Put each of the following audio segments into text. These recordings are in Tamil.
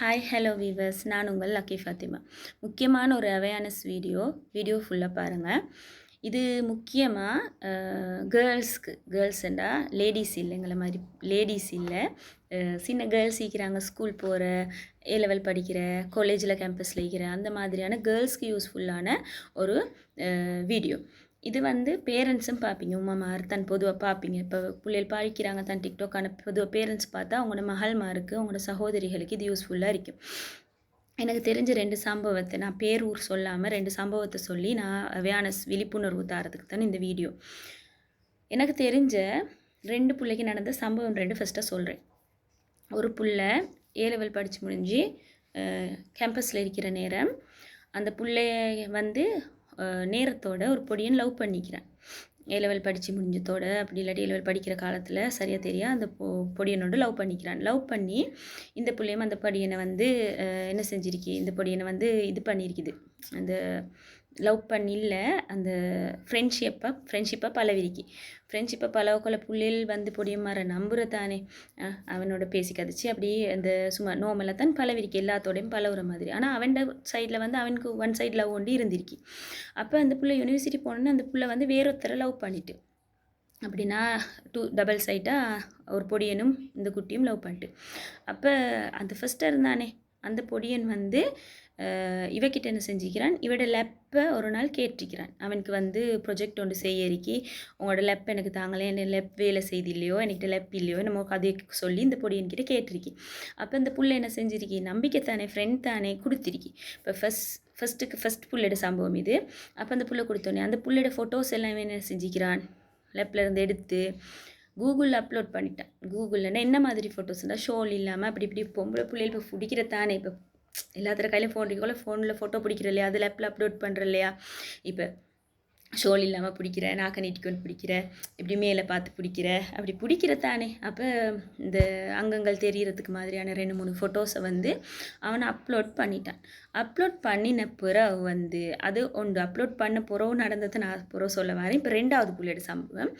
ஹாய் ஹலோ வீவர்ஸ், நான் உங்கள் லக்கி ஃபாத்திமா. முக்கியமான ஒரு அவேர்னஸ் வீடியோ ஃபுல்லாக பாருங்கள். இது முக்கியமாக கேர்ள்ஸ்ண்டா லேடிஸ் இல்லை, எங்களை மாதிரி லேடிஸ் இல்லை, சின்ன கேர்ள்ஸ் இருக்கிறாங்க, ஸ்கூல் போகிற, ஏ லெவல் படிக்கிற, காலேஜில் கேம்பஸில் இருக்கிற அந்த மாதிரியான கேர்ள்ஸ்க்கு யூஸ்ஃபுல்லான ஒரு வீடியோ. இது பேரண்ட்ஸும் பார்ப்பீங்க, உமாமார் தன் பொதுவாக பார்ப்பீங்க. இப்போ பிள்ளைகள் படிக்கிறாங்க தான் டிக்டாக்கான பொதுவாக பேரண்ட்ஸ் பார்த்தா அவங்களோட மகள்மாருக்கு, அவங்களோட சகோதரிகளுக்கு இது யூஸ்ஃபுல்லாக இருக்கும். எனக்கு தெரிஞ்ச 2 சம்பவத்தை நான் பேரூர் சொல்லாமல் 2 சம்பவத்தை சொல்லி நான் அவேர்னஸ் விழிப்புணர்வு தரத்துக்கு தான் இந்த வீடியோ. எனக்கு தெரிஞ்ச 2 பிள்ளைக்கு நடந்த சம்பவம் 2 ஃபஸ்ட்டாக சொல்கிறேன். ஒரு பிள்ளை ஏ லெவல் படித்து முடிஞ்சு கேம்பஸில் இருக்கிற நேரம் அந்த பிள்ளைய நேரத்தோட ஒரு பொடியன் லவ் பண்ணிக்கிறேன். ஏ லெவல் படித்து முடிஞ்சதோட, அப்படி இல்லாட்டி ஏ லெவல் படிக்கிற காலத்தில் சரியாக தெரியா அந்த பொடியனோடு லவ் பண்ணிக்கிறான். லவ் பண்ணி இந்த பிள்ளையும் அந்த பொடியனை என்ன செஞ்சிருக்கு, இந்த பொடியனை இது பண்ணியிருக்குது. அந்த லவ் பண்ணில்ல, அந்த ஃப்ரெண்ட்ஷிப்பை பழவிரிக்கி. ஃப்ரெண்ட்ஷிப்பை பழவக்குள்ள பிள்ளைகள் பொடியமாற நம்புறதானே, அவனோட பேசி கதைச்சி அப்படி அந்த சும்மா நோமலாக தான் பழவிரிக்கி, எல்லாத்தோடையும் பழகுற மாதிரி. ஆனால் அவன் சைடில் அவனுக்கு ஒன் சைட் லவ் ஒன்று இருந்திருக்கு. அப்போ அந்த பிள்ளை யூனிவர்சிட்டி போனோன்னு அந்த பிள்ளை வேறொருத்தரை லவ் பண்ணிட்டு, அப்படின்னா டபுள் சைட்டாக ஒரு பொடியனும் இந்த குட்டியும் லவ் பண்ணிட்டு. அப்போ அந்த ஃபஸ்ட்டாக இருந்தானே அந்த பொடியன் இவக்கிட்ட என்ன செஞ்சுக்கிறான், இவட லெப்பை ஒரு நாள் கேட்டிருக்கிறான். அவனுக்கு ப்ரொஜெக்ட் ஒன்று செய்யறிக்கி, உங்களோட லெப் எனக்கு தாங்களே, என்ன லெப் வேலை செய்து இல்லையோ, என்கிட்ட லெப் இல்லையோ, நம்ம கதையை சொல்லி இந்த பொடியன்கிட்ட கேட்டிருக்கி. அப்போ இந்த புள்ள என்ன செஞ்சிருக்கி, நம்பிக்கை தானே, ஃப்ரெண்ட் தானே, கொடுத்திருக்கி. இப்போ ஃபஸ்ட் புள்ளோட சம்பவம் இது. அப்போ அந்த புள்ள கொடுத்தோன்னே அந்த புள்ளோட ஃபோட்டோஸ் எல்லாம் என்ன செஞ்சுக்கிறான், லெப்பில் இருந்து எடுத்து கூகுளில் அப்லோட் பண்ணிட்டான். கூகுளில்னா என்ன மாதிரி ஃபோட்டோஸ்னால் ஷோல் இல்லாமல் அப்படி இப்படி பொம்பளை பிள்ளைகள் இப்போ பிடிக்கிற தானே, இப்போ எல்லாத்தோட கையிலையும் ஃபோன் இருக்கோல, ஃபோனில் ஃபோட்டோ பிடிக்கிற இல்லையா, அதில் ஆப்பில் அப்லோட் பண்ணுற இல்லையா, இப்போ ஷோல் இல்லாமல் பிடிக்கிற, நாக்க நீட்டிக்கொண்டு பிடிக்கிற, இப்படி மேலே பார்த்து பிடிக்கிற, அப்படி பிடிக்கிற தானே. அப்போ இந்த அங்கங்கள் தெரியறதுக்கு மாதிரியான 2-3 ஃபோட்டோஸை அவனை அப்லோட் பண்ணிட்டான். அப்லோட் பண்ணின பிறகு அது ஒன்று அப்லோட் பண்ண பிறகு நடந்ததை நான் பிறகு சொல்ல வரேன். இப்போ 2வது புள்ளையோட சம்பவம்.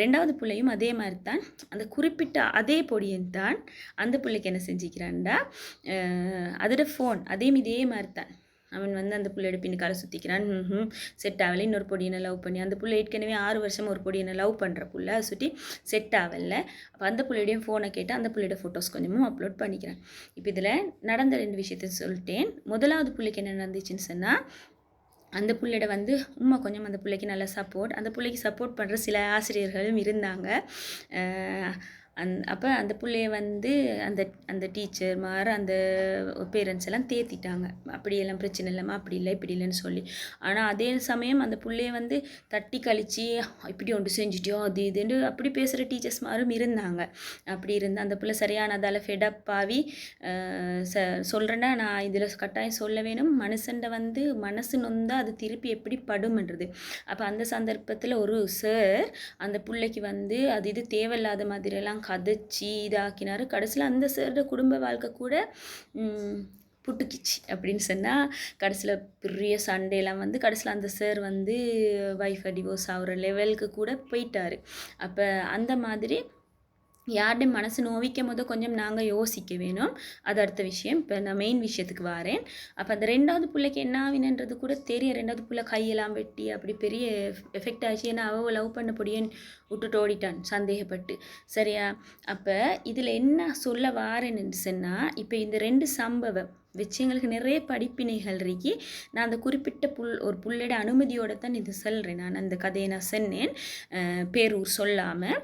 2வது பிள்ளையும் அதே மாதிரி தான், அந்த குறிப்பிட்ட அதே பொடியன் தான் அந்த பிள்ளைக்கு என்ன செஞ்சுக்கிறான்டா, அதோட ஃபோன் இதே மாதிரி தான் அவன் அந்த பிள்ளையோட பின்னுக்கால சுற்றிக்கிறான். செட் ஆகலை. இன்னொரு பொடியனை லவ் பண்ணி, அந்த பிள்ளை ஏற்கனவே 6 வருஷம் ஒரு பொடியனை லவ் பண்ணுற பிள்ளை, அதை சுற்றி செட் ஆகலை. அப்போ அந்த பிள்ளையோடையும் ஃபோனை கேட்டு அந்த பிள்ளையோட ஃபோட்டோஸ் கொஞ்சமும் அப்லோட் பண்ணிக்கிறான். இப்போ இதில் நடந்த 2 விஷயத்தை சொல்லிட்டேன். முதலாவது பிள்ளைக்கு என்ன நடந்துச்சுன்னு சொன்னால், அந்த பிள்ளையோட உம்மா கொஞ்சம் அந்த பிள்ளைக்கு நல்ல சப்போர்ட், அந்த பிள்ளைக்கு சப்போர்ட் பண்ணுற சில ஆசிரியர்களும் இருந்தாங்க. அப்போ அந்த பிள்ளைய அந்த அந்த டீச்சர் அந்த பேரண்ட்ஸ் எல்லாம் தேத்திட்டாங்க. அப்படியெல்லாம் பிரச்சனை இல்லாமல் அப்படி இல்லை இப்படி இல்லைன்னு சொல்லி. ஆனால் அதே சமயம் அந்த பிள்ளைய தட்டி கழித்து இப்படி ஒன்று செஞ்சுட்டியோ அது இதுன்னு அப்படி பேசுகிற டீச்சர்ஸ் மாதிரியும் இருந்தாங்க. அப்படி இருந்து அந்த பிள்ளை சரியானதால் ஃபெடப் ஆகி சொல்கிறேன்னா நான் இதில் கட்டாயம் சொல்ல வேணும், மனுஷன்ட மனசு நொந்தால் அது திருப்பி எப்படி படும்ன்றது. அப்போ அந்த சந்தர்ப்பத்தில் ஒரு சார் அந்த பிள்ளைக்கு அது இது தேவையில்லாத மாதிரியெல்லாம் கதைச்சி இதாக்கினார். கடைசியில் அந்த சாரோட குடும்ப வாழ்க்கை கூட புட்டுக்கிச்சு அப்படின்னு சொன்னால், கடைசியில் பெரிய சண்டையெல்லாம் கடைசியில் அந்த சார் வைஃபை டிவோர்ஸ் ஆகிற லெவலுக்கு கூட போயிட்டார். அப்போ அந்த மாதிரி யார்டையும் மனசு நோவிக்கும் போது கொஞ்சம் நாங்கள் யோசிக்க வேணும். அது அடுத்த விஷயம். இப்போ நான் மெயின் விஷயத்துக்கு வரேன். அப்போ அந்த 2வது பிள்ளைக்கு என்ன ஆவினன்றது கூட தெரியும். 2வது பிள்ளை கையெல்லாம் வெட்டி அப்படி பெரிய எஃபெக்ட் ஆச்சு. ஏன்னா அவள் லவ் பண்ண பொடியன் விட்டுட்டு ஓடிட்டான் சந்தேகப்பட்டு. சரியா? அப்போ இதில் என்ன சொல்ல வாரேன்னு சொன்னால், இப்போ இந்த 2 சம்பவம் வச்சு எங்களுக்கு நிறைய படிப்பினைகள் இருக்கி. நான் அந்த குறிப்பிட்ட ஒரு புள்ளையோட அனுமதியோடு தான் இது சொல்கிறேன். நான் அந்த கதையை நான் சொன்னேன், பேரூர் சொல்லாமல்.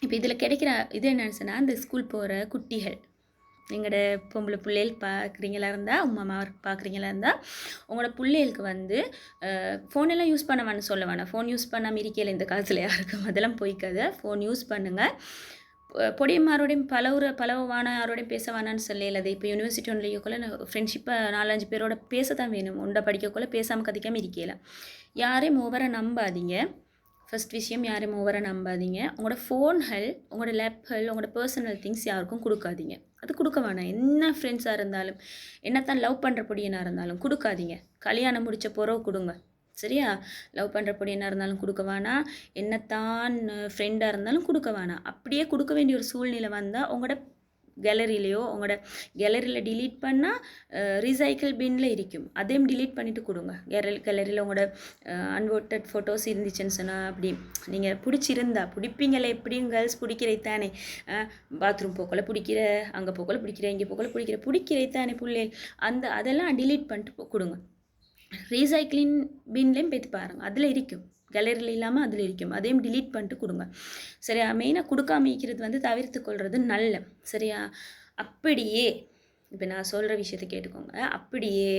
இப்போ இதில் கிடைக்கிற இது என்னன்னு சொன்னால், அந்த ஸ்கூல் போகிற குட்டிகள், எங்களோட பொம்பளை பிள்ளைகள் பார்க்குறீங்களா இருந்தால், உமா பார்க்குறீங்களா இருந்தால், உங்களோட பிள்ளைகளுக்கு ஃபோனெல்லாம் யூஸ் பண்ண வேணும் சொல்ல வேணாம். ஃபோன் யூஸ் பண்ணாமல் இருக்கையில் இந்த காலத்தில் யாருக்கும் அதெல்லாம் போய்க்காது. ஃபோன் யூஸ் பண்ணுங்கள். பொடியம்மாரோடையும் பலவான யாரோடையும் பேச வேணான்னு சொல்லல. அது இப்போ யூனிவர்சிட்டி ஒன்றியக்குள்ளே ஃப்ரெண்ட்ஷிப்பை 4-5 பேரோட பேச தான் வேணும். ஒன்றை படிக்கக்குள்ளே பேசாமல் கதைக்காமல் இருக்கையில யாரையும் ஓவராக நம்பாதீங்க. ஃபஸ்ட் விஷயம், யாரையும் ஓவராக நம்பாதீங்க. உங்களோட ஃபோன்கள், உங்களோட லேப்கள், உங்களோட பர்சனல் திங்ஸ் யாருக்கும் கொடுக்காதீங்க. அது கொடுக்க வேணாம். என்ன ஃப்ரெண்ட்ஸாக இருந்தாலும், என்னத்தான் லவ் பண்ணுற பொடியனாக இருந்தாலும் கொடுக்காதீங்க. கல்யாணம் முடித்த பிறகு கொடுங்க. சரியா? லவ் பண்ணுற பொடியனாக இருந்தாலும் கொடுக்க வேணாம், என்னத்தான் ஃப்ரெண்டாக இருந்தாலும் கொடுக்க வேணாம். அப்படியே கொடுக்க வேண்டிய ஒரு சூழ்நிலை வந்தால் உங்களோட கேலரியிலையோ உங்களோட கேலரியில் டிலீட் பண்ணால் ரீசைக்கிள் பின்னில் இருக்கும், அதையும் டிலீட் பண்ணிவிட்டு கொடுங்க. கேலரியில் உங்களோட அன்வான்ட் ஃபோட்டோஸ் இருந்துச்சுன்னு சொன்னால் அப்படி நீங்கள் பிடிச்சிருந்தா பிடிப்பீங்களே, எப்படியும் கேர்ள்ஸ் பிடிக்கிறதானே, பாத்ரூம் போக்கல பிடிக்கிற, அங்கே போக்கல பிடிக்கிற, இங்கே போக்கல பிடிக்கிறதானே பிள்ளைகள், அதெல்லாம் டிலீட் பண்ணிட்டு கொடுங்க. ரீசைக்ளிங் பின்லேயும் போய்த்து பாருங்கள், அதில் இருக்கும், கேலரியில் இல்லாமல் அதில் இருக்கும், அதையும் டிலீட் பண்ணிட்டு கொடுங்க. சரியா? மெயினாக கொடுக்காம இருக்கிறது வந்து தவிர்த்து கொள்வது நல்ல. சரியா? அப்படியே இப்போ நான் சொல்கிற விஷயத்தை கேட்டுக்கோங்க. அப்படியே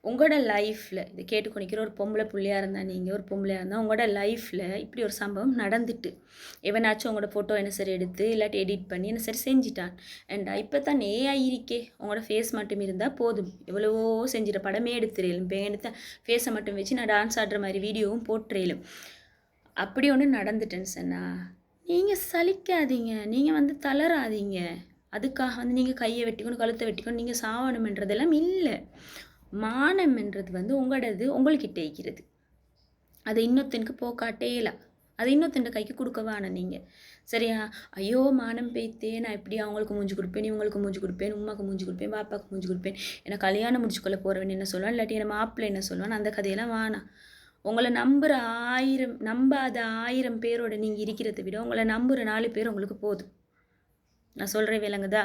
உங்களோட லைஃப்பில் இதை கேட்டுக்கொண்டிக்கிற ஒரு பொம்பளை பிள்ளையாக இருந்தால், நீங்கள் ஒரு பொம்பளையாக இருந்தால் உங்களோட லைஃப்பில் இப்படி ஒரு சம்பவம் நடந்துட்டு எவனாச்சும் உங்களோட ஃபோட்டோ என்ன சரி எடுத்து இல்லாட்டி எடிட் பண்ணி என்ன சரி செஞ்சிட்டான். அண்ட் இப்போ தான் ஏஐ இருக்கே, உங்களோட ஃபேஸ் மட்டும் இருந்தால் போதும், எவ்வளவோ செஞ்சிட படமே எடுத்துறையிலும். இப்போ எடுத்த ஃபேஸை மட்டும் வச்சு நான் டான்ஸ் ஆடுற மாதிரி வீடியோவும் போட்டுறையிலும். அப்படி ஒன்று நடந்துட்டேன்னு சொன்னால் நீங்கள் சலிக்காதீங்க, நீங்கள் வந்து தளராதீங்க. அதுக்காக வந்து நீங்கள் கையை வெட்டிக்கணும் கழுத்தை வெட்டிக்கணும் நீங்கள் சாவணுமென்றதெல்லாம் இல்லை. மானம்ன்றது வந்து உங்களோடது, உங்கள்கிட்ட இருக்கிறது. அதை இன்னொருத்தனுக்கு போக்காட்டேல, அதை இன்னொருத்தன் கைக்கு கொடுக்க வேணும் நீங்கள். சரியா? ஐயோ மானம் பேய்த்தே, நான் இப்படி அவங்களுக்கு மூஞ்சி கொடுப்பேன், இவங்களுக்கு மூஞ்சி கொடுப்பேன், உமாக்கு மூஞ்சி கொடுப்பேன், பாப்பாவுக்கு மூஞ்சி கொடுப்பேன், என்னை கல்யாணம் முடிச்சுக்கொள்ள போகிறவன் என்ன சொல்லுவான், இல்லாட்டி என்ன மாப்பிள்ளை என்ன சொல்லுவான், அந்த கதையெல்லாம் வேணாம். உங்களை நம்பாத 1000 பேரோட நீங்கள் இருக்கிறத விட உங்களை நம்புகிற 4 பேர் உங்களுக்கு போதும். நான் சொல்கிறேன் விளங்குதா?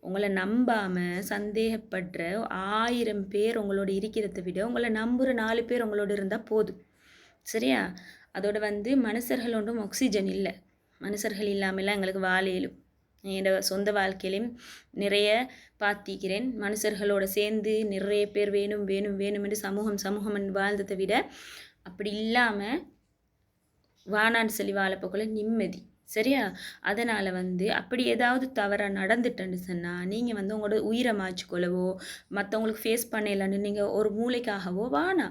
உங்களை நம்பாமல் சந்தேகப்படுற 1000 பேர் உங்களோட இருக்கிறத விட உங்களை நம்புகிற 4 பேர் உங்களோட இருந்தால் போதும். சரியா? அதோட வந்து மனுஷர்கள் ஒன்றும் ஆக்சிஜன் இல்லை, மனுஷர்கள் இல்லாமலாம் எங்களுக்கு வாழையிலும். என்னோட சொந்த வாழ்க்கையிலையும் நிறைய பார்த்திக்கிறேன். மனுஷர்களோட சேர்ந்து நிறைய பேர் வேணும் வேணும் வேணும் என்று சமூகம் என்று வாழ்ந்ததை விட அப்படி இல்லாமல் வானான்னு சொல்லி வாழப்போக்குள்ள நிம்மதி. சரியா? அதனால் வந்து அப்படி ஏதாவது தவறாக நடந்துட்டேன்னு சொன்னால் நீங்கள் வந்து உங்களோட உயிரை மாய்ச்சிக்கொள்ளவோ மற்றவங்களுக்கு ஃபேஸ் பண்ணலான்னு நீங்கள் ஒரு மூளைக்காகவோ வானா.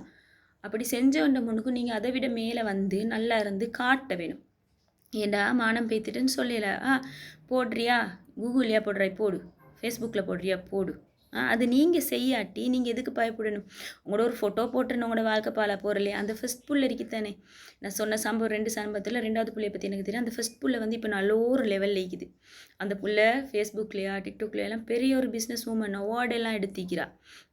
அப்படி செஞ்சவண்ட முன்னுக்கும் நீங்கள் அதை விட மேலே வந்து நல்லா இருந்து காட்ட வேணும். ஏண்டா மானம் பேத்துட்டுன்னு சொல்லல, போடுறியா கூகுள்லையா போடுறாய் போடு, ஃபேஸ்புக்கில் போடுறியா போடு. அது நீங்கள் செய்யாட்டி நீங்கள் எதுக்கு பயப்படணும்? உங்களோட ஒரு ஃபோட்டோ போட்டுருன்னு உங்களோட வாழ்க்கை பாலா போகிறலையே, அந்த ஃபஸ்ட் புல் இருக்குத்தானே. நான் சொன்ன சம்பவம் 2 சம்பவத்தில் 2வது புள்ளையை பற்றி எனக்கு தெரியும். அந்த ஃபஸ்ட் புல்லை வந்து இப்போ நல்ல ஒரு லெவலில் இருக்குது. அந்த புள்ளை ஃபேஸ்புக்லையா டிக்டாக்லையெல்லாம் பெரிய ஒரு பிஸ்னஸ் உமன் அவார்டெல்லாம் எடுத்திக்கிறா,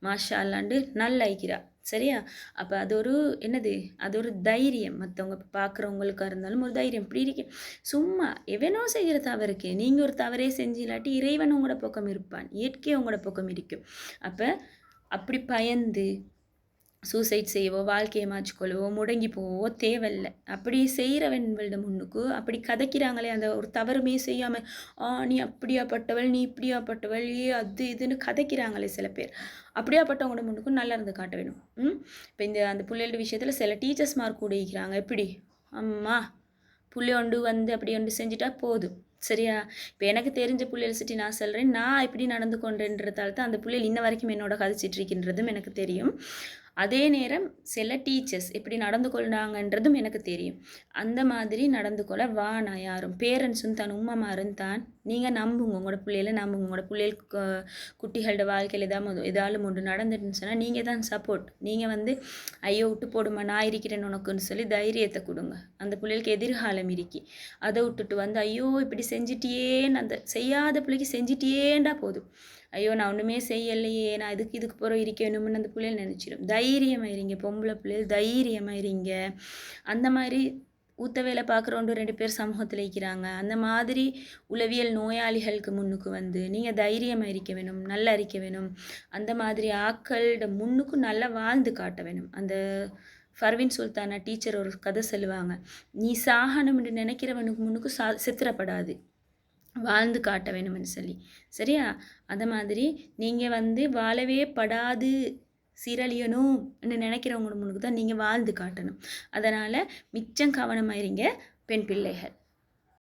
மாஷா அல்லாண்டு நல்லா ஆயிக்கிறா. சரியா? அப்போ அது ஒரு என்னது, அது ஒரு தைரியம். மற்றவங்க பார்க்குறவங்களுக்காக இருந்தாலும் ஒரு தைரியம். இப்படி இருக்கு சும்மா எவனோ செய்கிற தவறுக்கு நீங்கள் ஒரு தவறே செஞ்சு இல்லாட்டி இறைவன் உங்களோட பக்கம் இருப்பான், இயற்கை உங்களோட பக்கம் இருக்கும். அப்போ அப்படி பயந்து சூசைட் செய்யவோ வாழ்க்கையை மாற்றிக்கொள்ளவோ முடங்கி போவோ தேவையில்லை. அப்படி செய்கிறவன்களோட முன்னுக்கு அப்படி கதைக்கிறாங்களே, அந்த ஒரு தவறுமே செய்யாமல் நீ அப்படியாப்பட்டவள், நீ இப்படியாப்பட்டவள், அது இதுன்னு கதைக்கிறாங்களே சில பேர், அப்படியாப்பட்டவங்களோட முன்னுக்கும் நல்லா இருந்து காட்ட வேணும். இப்போ அந்த பிள்ளைகளோட விஷயத்தில் சில டீச்சர்ஸ் மார்க் கூட இருக்கிறாங்க. எப்படி அம்மா புள்ளி ஒன்று வந்து அப்படி ஒன்று செஞ்சுட்டா போதும். சரியா? இப்போ எனக்கு தெரிஞ்ச புள்ளைகள் சிட்டி நான் சொல்கிறேன், நான் எப்படி நடந்து கொண்டேன்றதால தான் அந்த பிள்ளைகள் இன்ன வரைக்கும் என்னோட கதைச்சிட்ருக்கின்றதும் எனக்கு தெரியும். அதே நேரம் சில டீச்சர்ஸ் எப்படி நடந்து கொள்ளாங்கன்றதும் எனக்கு தெரியும். அந்த மாதிரி நடந்து கொள்ள வானா யாரும் பேரண்ட்ஸும் தான் உம்மாமாரும் தான் நீங்கள் நம்புங்க, உங்களோட பிள்ளைகளை நம்புங்க. உங்களோட பிள்ளைகளுக்கு குட்டிகளோட வாழ்க்கையில் ஏதாலும் ஒன்று நடந்துட்டுன்னு சொன்னால் நீங்கள் தான் சப்போர்ட். நீங்கள் வந்து ஐயோ விட்டு போடுமா நான் இருக்கிறேன்னு உனக்குன்னு சொல்லி தைரியத்தை கொடுங்க. அந்த பிள்ளைகளுக்கு எதிர்காலம் இருக்கி, அதை விட்டுட்டு வந்து ஐயோ இப்படி செஞ்சிட்டியேன்னு அந்த செய்யாத பிள்ளைக்கு செஞ்சிட்டியேண்டா போதும், ஐயோ நான் ஒன்றுமே செய்யலையே, நான் இதுக்கு போகிற இருக்கணும்னு அந்த பிள்ளைகள் நினச்சிடும். தைரியமாக இருங்க, பொம்பளை பிள்ளைகள் தைரியமாக இருங்க. அந்த மாதிரி ஊத்த வேலை பார்க்குறோண்டு 2 பேர் சமூகத்தில் இருக்கிறாங்க. அந்த மாதிரி உளவியல் நோயாளிகளுக்கு முன்னுக்கு வந்து நீங்கள் தைரியமாக இருக்க வேணும், நல்லா இருக்க வேணும். அந்த மாதிரி ஆக்களோட முன்னுக்கு நல்லா வாழ்ந்து காட்ட வேணும். அந்த ஃபர்வின் சுல்தானா டீச்சர் ஒரு கதை சொல்லுவாங்க, நீ சாகணும்னு நினைக்கிறவனுக்கு முன்னுக்கு செத்துறப்படாது, வாழ்ந்து காட்ட வேணும்னு சொல்லி. சரியா? அந்த மாதிரி நீங்கள் வந்து வாழவே படாது சீரழியணும்னு நினைக்கிறவங்க முன்னுக்கு தான் நீங்கள் வாழ்ந்து காட்டணும். அதனால் மிச்சம் கவனமாக இருங்க பெண் பிள்ளைகள்.